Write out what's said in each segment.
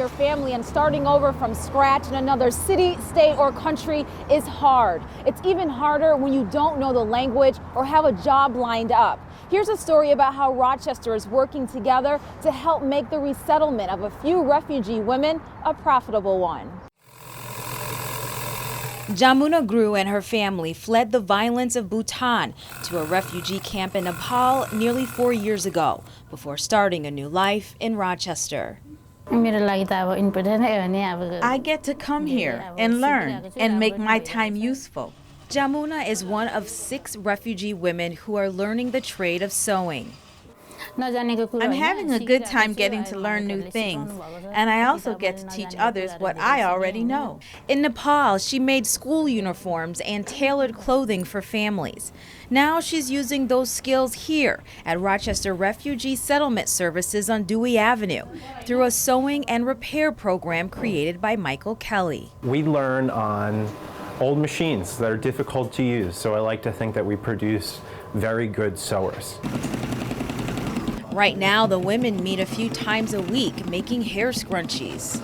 your family, and starting over from scratch in another city, state, or country is hard. It's even harder when you don't know the language or have a job lined up. Here's a story about how Rochester is working together to help make the resettlement of a few refugee women a profitable one. Jamuna Gru and her family fled the violence of Bhutan to a refugee camp in Nepal nearly 4 years ago before starting a new life in Rochester. I get to come here and learn and make my time useful. Jamuna is one of 6 refugee women who are learning the trade of sewing. I'm having a good time getting to learn new things, and I also get to teach others what I already know. In Nepal, she made school uniforms and tailored clothing for families. Now she's using those skills here at Rochester Refugee Settlement Services on Dewey Avenue through a sewing and repair program created by Michael Kelly. We learn on old machines that are difficult to use, so I like to think that we produce very good sewers. Right now, the women meet a few times a week making hair scrunchies.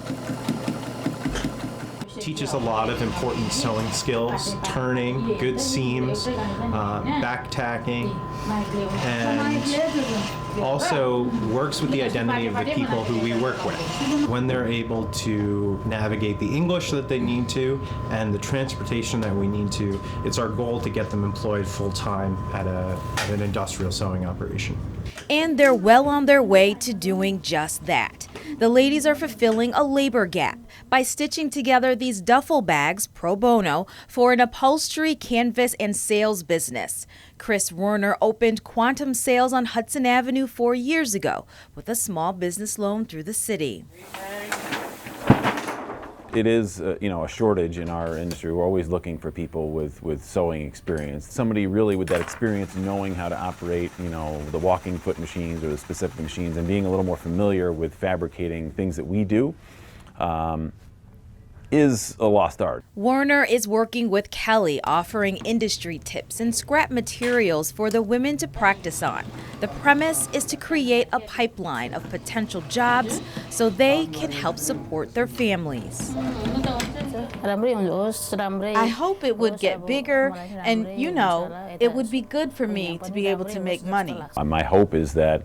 Teaches a lot of important sewing skills, turning, good seams, back tacking, and also works with the identity of the people who we work with. When they're able to navigate the English that they need to and the transportation that we need to, it's our goal to get them employed full-time at an industrial sewing operation. And they're well on their way to doing just that. The ladies are fulfilling a labor gap by stitching together these duffel bags pro bono for an upholstery, canvas, and sales business. Chris Werner opened Quantum Sales on Hudson Avenue 4 years ago with a small business loan through the city. It is, a shortage in our industry. We're always looking for people with sewing experience. Somebody really with that experience, knowing how to operate, the walking foot machines or the specific machines, and being a little more familiar with fabricating things that we do, is a lost art. Werner is working with Kelly, offering industry tips and scrap materials for the women to practice on. The premise is to create a pipeline of potential jobs so they can help support their families. I hope it would get bigger, and it would be good for me to be able to make money. My hope is that,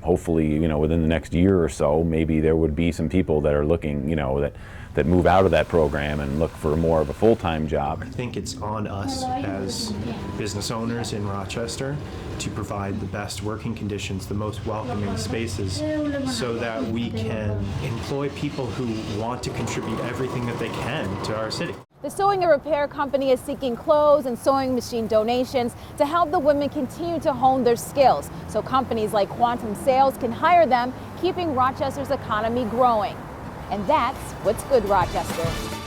hopefully, within the next year or so, maybe there would be some people that are looking, that move out of that program and look for more of a full-time job. I think it's on us as business owners in Rochester to provide the best working conditions, the most welcoming spaces, so that we can employ people who want to contribute everything that they can to our city. The Sewing and Repair Company is seeking clothes and sewing machine donations to help the women continue to hone their skills so companies like Quantum Sales can hire them, keeping Rochester's economy growing. And that's what's good, Rochester.